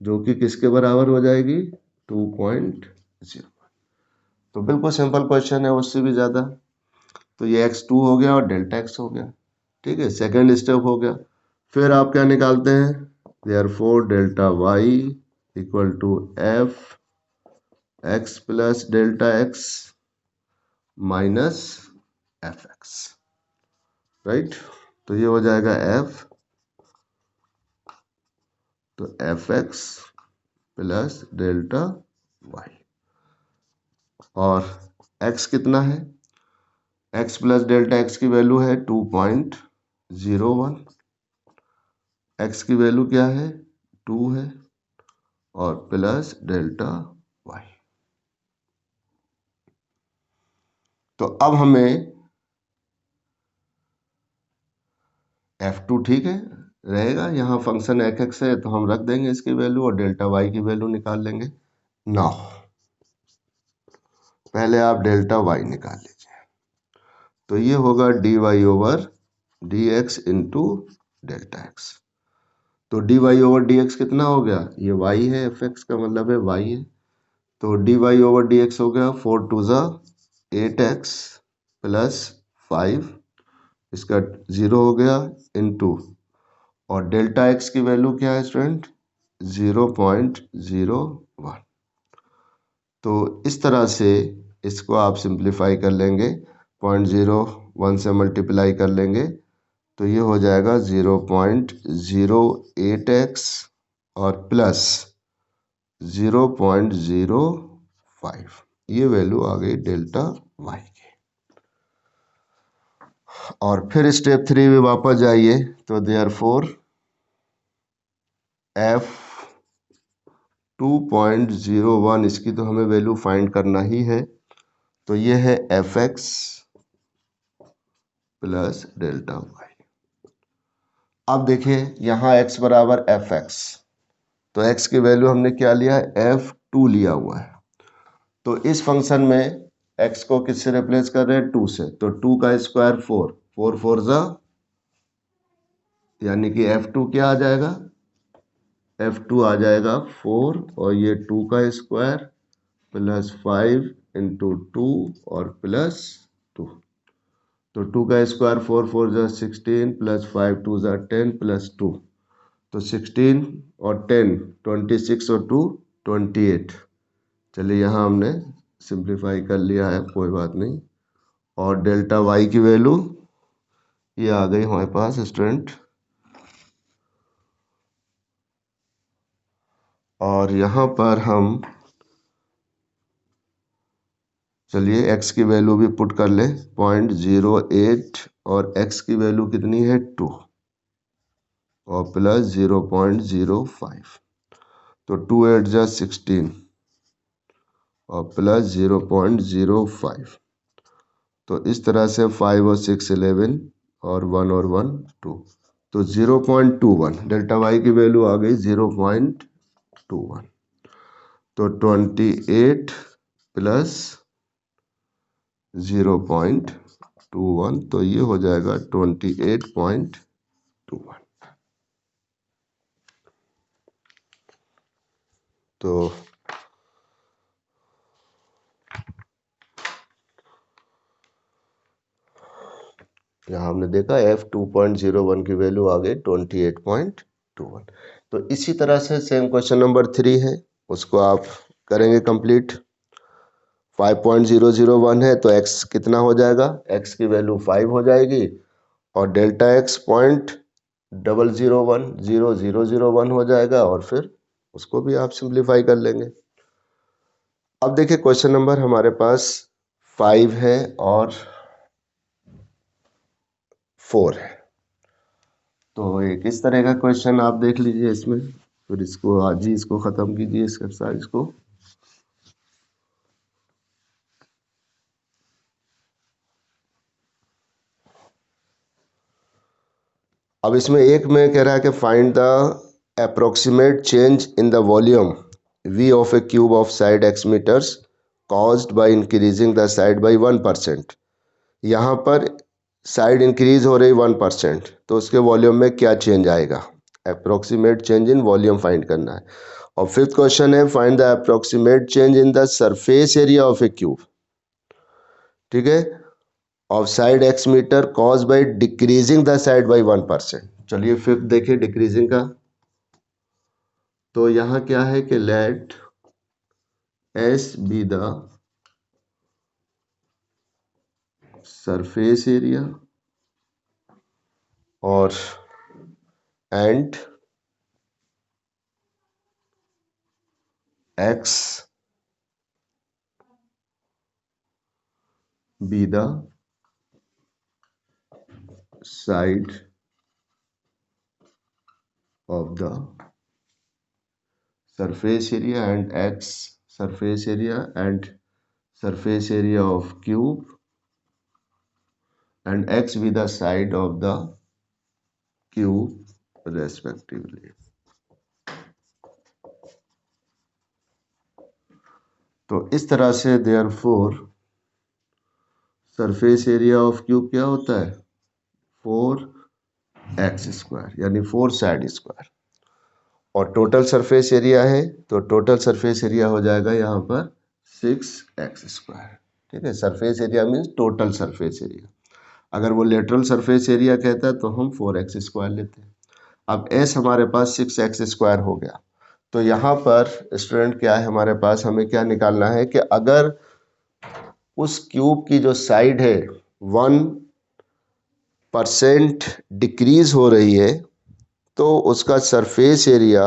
जो कि किसके बराबर हो जाएगी 2.0। तो बिल्कुल सिंपल क्वेश्चन है, उससे भी ज़्यादा। तो ये x2 हो गया और डेल्टा x हो गया। ठीक है, सेकेंड स्टेप हो गया। फिर आप क्या निकालते हैं, therefore delta y equal to f x plus delta x minus f x, right. तो ये हो जाएगा f, तो f x plus delta y, और x कितना है, x प्लस डेल्टा x की वैल्यू है 2.01, x की वैल्यू क्या है 2 है, और प्लस डेल्टा y। तो अब हमें f2 ठीक है रहेगा, यहाँ फंक्शन x है तो हम रख देंगे इसकी वैल्यू और डेल्टा y की वैल्यू निकाल लेंगे। नाउ पहले आप डेल्टा y निकाल लीजिए, तो ये होगा dy over dx into delta x। तो dy ओवर dx कितना हो गया, ये y है, fx का मतलब है y है, तो dy ओवर dx हो गया 4 टू ज़ा 8x प्लस 5, इसका 0 हो गया इंटू, और डेल्टा x की वैल्यू क्या है स्टूडेंट 0.01। तो इस तरह से इसको आप सिंप्लीफाई कर लेंगे, 0.01 से मल्टीप्लाई कर लेंगे तो ये हो जाएगा 0.08x और प्लस 0.05, ये वैल्यू आ गई डेल्टा y की। और फिर स्टेप 3 में वापस जाइए, तो देयरफॉर f 2.01, इसकी तो हमें वैल्यू फाइंड करना ही है, तो ये है f x plus delta y. अब देखिए यहाँ x बराबर एफ एक्स, तो x की वैल्यू हमने क्या लिया है f2 लिया हुआ है, तो इस फंक्शन में x को किससे रिप्लेस कर रहे हैं 2 से, तो 2 का स्क्वायर 4, 4 4 जा, यानी कि f2 क्या आ जाएगा, f2 आ जाएगा 4 और ये 2 का स्क्वायर प्लस 5 इंटू 2 और प्लस 2, तो 2 का स्क्वायर 4 4 जा 16 प्लस 5 2 जा 10 प्लस 2, तो 16 और 10 26 और 2 28। चलिए यहाँ हमने सिंप्लीफाई कर लिया है, कोई बात नहीं। और डेल्टा वाई की वैल्यू ये आ गई हमारे पास स्टूडेंट, और यहाँ पर हम चलिए x की वैल्यू भी पुट कर ले 0.08, और x की वैल्यू कितनी है 2 और प्लस 0.05, तो 2 8 जा 16 और प्लस 0.05, तो इस तरह से 5 और 6 11 और 1 और 1 2, तो 0.21 डेल्टा वाई की वैल्यू आ गई 0.21, तो 28 प्लस 0.21, तो ये हो जाएगा 28.21। तो यहाँ हमने देखा f 2.01 की वैल्यू आ गई 28.21। तो इसी तरह से सेम क्वेश्चन नंबर 3 है, उसको आप करेंगे कंप्लीट। 5.001 है तो x कितना हो जाएगा, x की वैल्यू 5 हो जाएगी और डेल्टा x 0.00100001 हो जाएगा, और फिर उसको भी आप सिंप्लीफाई कर लेंगे। अब देखिए क्वेश्चन नंबर हमारे पास 5 है और 4 है, तो एक इस तरह का क्वेश्चन आप देख लीजिए इसमें, फिर इसको आज ही इसको ख़त्म कीजिए इस एक्सरसाइज को। अब इसमें एक में कह रहा है कि find the approximate change in the volume V of a cube of side x meters caused by increasing the side by 1%. यहाँ पर साइड इंक्रीज हो रही 1%, तो उसके वॉल्यूम में क्या चेंज आएगा? Approximate change in volume find करना है। और फिफ्थ क्वेश्चन है find the approximate change in the surface area of a cube, ठीक है, of side x metre cause by decreasing the side by 1%। चलिए फिफ्थ देखिए डिक्रीजिंग का। तो यहाँ क्या है कि let S be the surface area और and x be the side of the surface area and x surface area and surface area of cube and x be the side of the cube respectively। तो इस तरह से therefore surface area of cube क्या होता है 4x² यानी 4 साइड स्क्वायर, और टोटल सरफेस एरिया है तो टोटल सरफेस एरिया हो जाएगा यहाँ पर 6x²। ठीक है, surface area means total surface area. अगर वो लेटरल सरफेस एरिया कहता है तो हम 4x² लेते हैं। अब s हमारे पास 6x² हो गया, तो यहाँ पर स्टूडेंट क्या है हमारे पास, हमें क्या निकालना है कि अगर उस क्यूब की जो साइड है 1% डिक्रीज हो रही है तो उसका सरफेस एरिया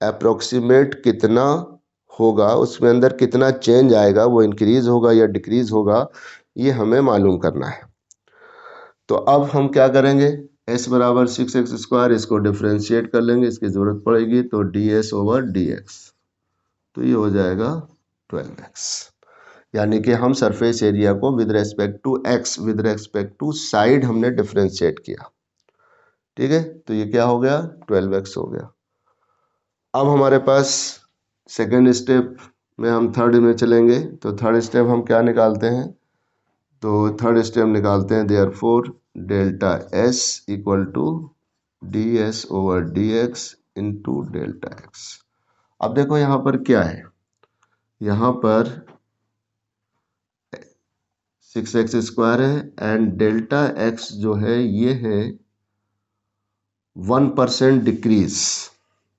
अप्रोक्सीमेट कितना होगा, उसमें अंदर कितना चेंज आएगा, वो इंक्रीज होगा या डिक्रीज होगा, ये हमें मालूम करना है। तो अब हम क्या करेंगे, s बराबर 6x², इसको डिफ्रेंशिएट कर लेंगे, इसकी ज़रूरत पड़ेगी, तो ds/dx, तो ये हो जाएगा 12x। यानी कि हम सरफेस एरिया को with respect to x with respect to side हमने डिफ्रेंशिएट किया। ठीक है, तो ये क्या हो गया 12x हो गया। अब हमारे पास सेकेंड स्टेप में हम थर्ड में चलेंगे, तो थर्ड स्टेप हम क्या निकालते हैं, तो थर्ड स्टेप निकालते हैं therefore delta s equal to ds/dx into delta x। अब देखो यहाँ पर क्या है, यहाँ पर 6x² है एंड डेल्टा x जो है ये है 1% डिक्रीज,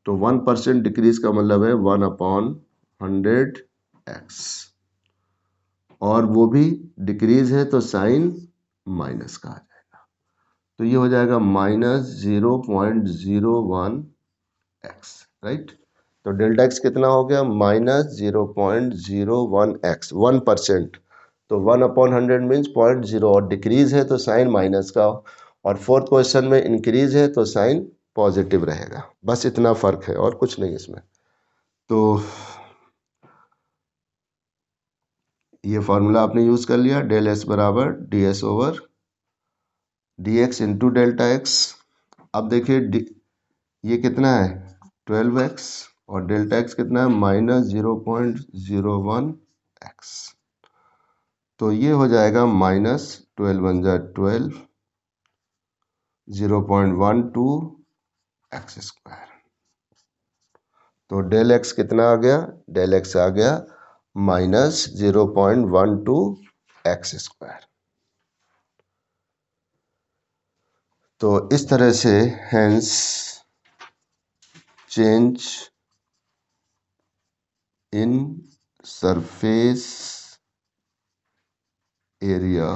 तो 1% डिक्रीज का मतलब है 1/100x, और वो भी डिक्रीज है तो साइन माइनस का आ जाएगा, तो ये हो जाएगा -0.01x, राइट। तो डेल्टा x कितना हो गया -0.01x, 1%, तो 1/100 मीन्स 0.0, और डिक्रीज है तो साइन माइनस का, और फोर्थ क्वेश्चन में इंक्रीज है तो साइन पॉजिटिव रहेगा। बस इतना फर्क है और कुछ नहीं इसमें। तो ये फॉर्मूला आपने यूज कर लिया, डेल s बराबर ds/dx इंटू डेल्टा x। अब देखिए ये कितना है 12x और डेल्टा x कितना है -0.01x, तो ये हो जाएगा -12 × 12 0.12x²। तो डेल x कितना आ गया, डेल x आ गया -0.12x²। तो इस तरह से hence change in surface area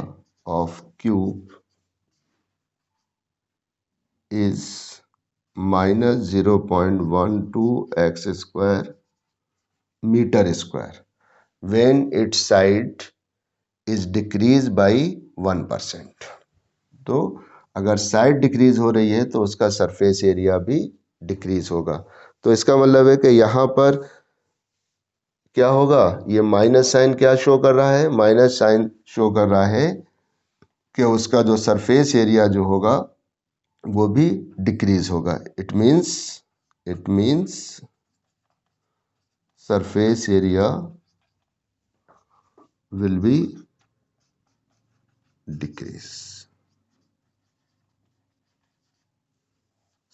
of cube is -0.12x² meter square when its side is decreased by 1%। तो अगर साइड डिक्रीज हो रही है तो उसका सरफेस एरिया भी डिक्रीज होगा। तो इसका मतलब है कि यहाँ पर क्या होगा, ये माइनस साइन क्या शो कर रहा है, माइनस साइन शो कर रहा है कि उसका जो सरफेस एरिया जो होगा वो भी डिक्रीज होगा। It means surface area will be decrease,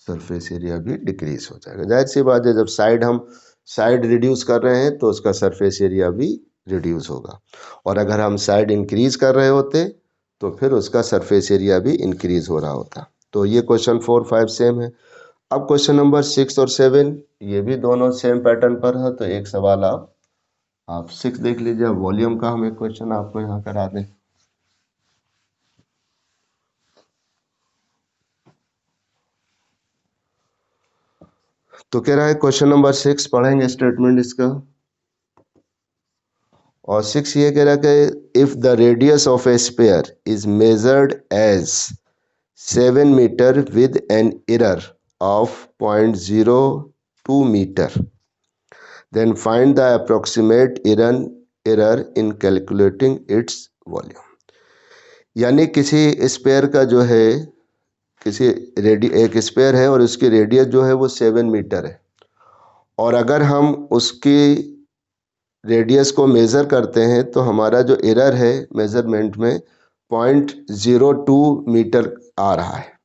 surface area भी डिक्रीज हो जाएगा। जाहिर सी बात है, जब हम साइड रिड्यूस कर रहे हैं तो उसका सरफेस एरिया भी रिड्यूस होगा, और अगर हम साइड इंक्रीज कर रहे होते तो फिर उसका सरफेस एरिया भी इंक्रीज हो रहा होता। तो ये क्वेश्चन 4, 5 सेम है। अब क्वेश्चन नंबर 6 और 7 ये भी दोनों सेम पैटर्न पर है, तो एक सवाल आप 6 देख लीजिए। वॉल्यूम का हम एक क्वेश्चन आपको यहाँ करा दें। तो कह रहा है क्वेश्चन नंबर 6 पढ़ेंगे स्टेटमेंट इसका, और 6 ये कह रहा है कि if the radius of a sphere is measured as 7 metre with an error of 0.02 metre, then find the approximate error in calculating its volume. यानी किसी स्फीयर का जो है, एक स्फीयर है और उसकी रेडियस जो है वो 7 मीटर है, और अगर हम उसकी रेडियस को मेज़र करते हैं तो हमारा जो एरर है मेज़रमेंट में 0.02 मीटर आ रहा है,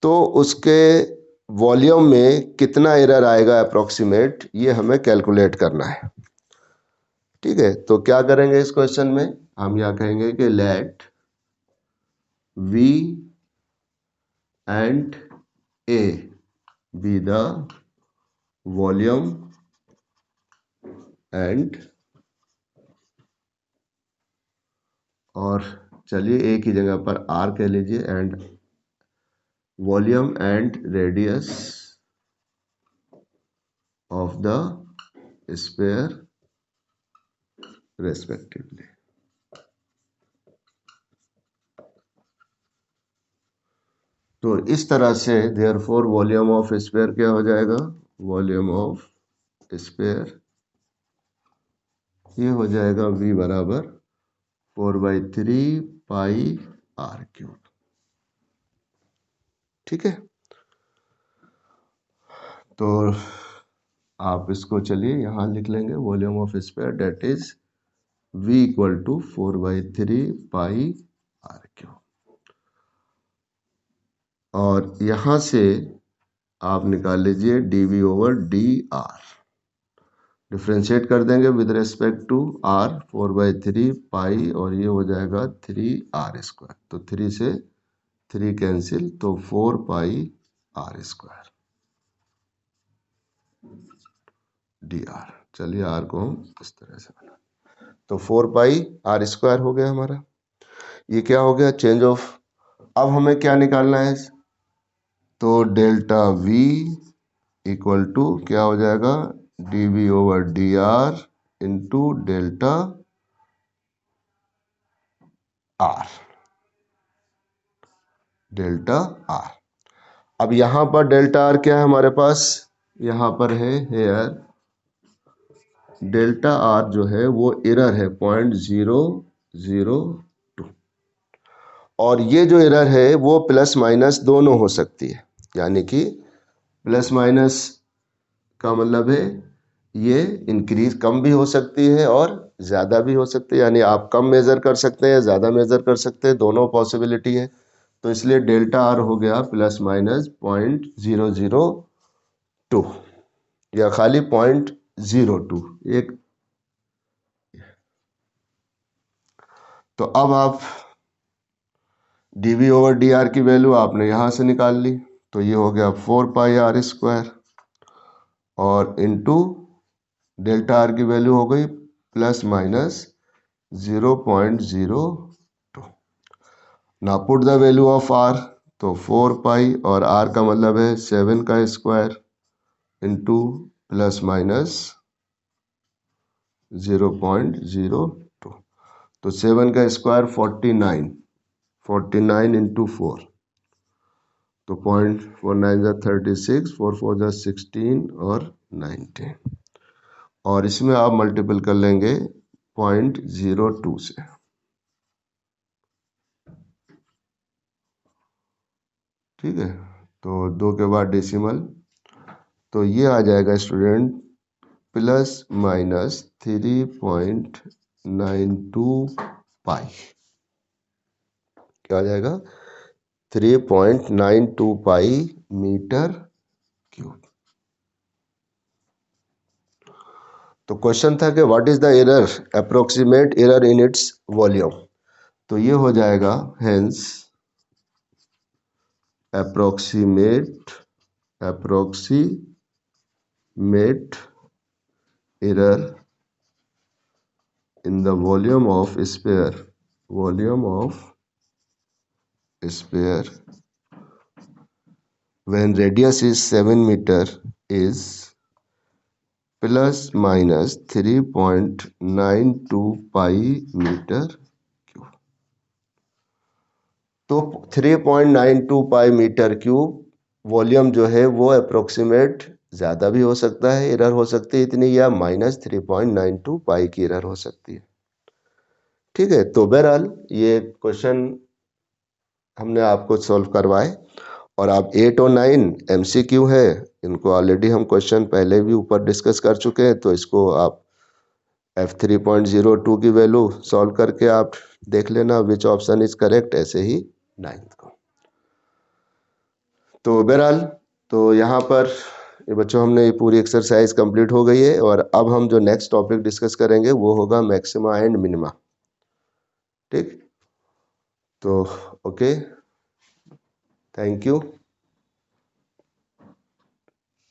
तो उसके वॉल्यूम में कितना एरर आएगा अप्रोक्सीमेट, ये हमें कैलकुलेट करना है। ठीक है, तो क्या करेंगे इस क्वेश्चन में, हम यहाँ कहेंगे कि let V and A be the volume and, और चलिए एक ही जगह पर R कह लीजिए, and volume and radius of the sphere respectively. तो इस तरह से देयरफॉर वॉल्यूम ऑफ स्फीयर क्या हो जाएगा, वॉल्यूम ऑफ स्फीयर ये हो जाएगा V बराबर 4/3 पाई r³। ठीक है, तो आप इसको चलिए यहाँ लिख लेंगे, volume of sphere that is V = 4/3 pi r³। और यहाँ से आप निकाल लीजिए dV/dr, डिफ्रेंशिएट कर देंगे विद रेस्पेक्ट टू r, 4/3 पाई, और ये हो जाएगा 3r²। तो 3 से 3 कैंसिल, तो 4 पाई r² dr। चलिए r को हम इस तरह से बना, तो 4 पाई r² हो गया हमारा। ये क्या हो गया, चेंज ऑफ। अब हमें क्या निकालना है, तो डेल्टा V इक्वल टू क्या हो जाएगा, dV/dr into delta R, delta R। अब यहाँ पर डेल्टा R क्या है हमारे पास, यहाँ पर है हेयर डेल्टा R जो है वो एरर है 0.002, और ये जो एरर है वो प्लस माइनस दोनों हो सकती है। यानी कि प्लस माइनस का मतलब है ये इंक्रीज कम भी हो सकती है और ज़्यादा भी हो सकती है, यानी आप कम मेज़र कर सकते हैं या ज़्यादा मेज़र कर सकते हैं, दोनों पॉसिबिलिटी है। तो इसलिए डेल्टा R हो गया प्लस माइनस 0.002 या खाली 0.02 एक। तो अब आप dV/dr की वैल्यू आपने यहाँ से निकाल ली, तो ये हो गया 4 पाई r², और इनटू डेल्टा R की वैल्यू हो गई plus minus 0.02। Now put the value of R, तो 4 पाई, और R का मतलब है 7 का स्क्वायर इंटू प्लस माइनस 0.02। तो 7 का स्क्वायर 49 इंटू 4, तो 0.49 36, 4 4 16 और 19, और इसमें आप मल्टीपल कर लेंगे 0.02 से। ठीक है, तो 2 के बाद डेसिमल, तो ये आ जाएगा स्टूडेंट प्लस माइनस 3.92 पाई, क्या आ जाएगा 3.92 पाई मीटर क्यूब। तो क्वेश्चन था कि what is the error, approximate error in its volume. तो ये हो जाएगा hence approximate error in the volume of sphere when radius is 7 meter is plus minus 3.92 pi metre cube. तो 3.92 पाई मीटर क्यूब वॉल्यूम जो है वो अप्रोक्सीमेट ज़्यादा भी हो सकता है, एरर हो सकती है इतनी, या माइनस 3.92 पाई की एरर हो सकती है। ठीक है, तो बहरहाल ये क्वेश्चन हमने आपको सॉल्व करवाए, और आप 8 और 9 MCQ है, इनको ऑलरेडी हम क्वेश्चन पहले भी ऊपर डिस्कस कर चुके हैं, तो इसको आप F3.02 की वैल्यू सॉल्व करके आप देख लेना विच ऑप्शन इज करेक्ट, ऐसे ही 9th को। तो बहरहाल तो यहाँ पर ये बच्चों हमने ये पूरी एक्सरसाइज कंप्लीट हो गई है, और अब हम जो नेक्स्ट टॉपिक डिस्कस करेंगे वो होगा मैक्सिमा एंड मिनिमा। ठीक, तो ओके, थैंक यू।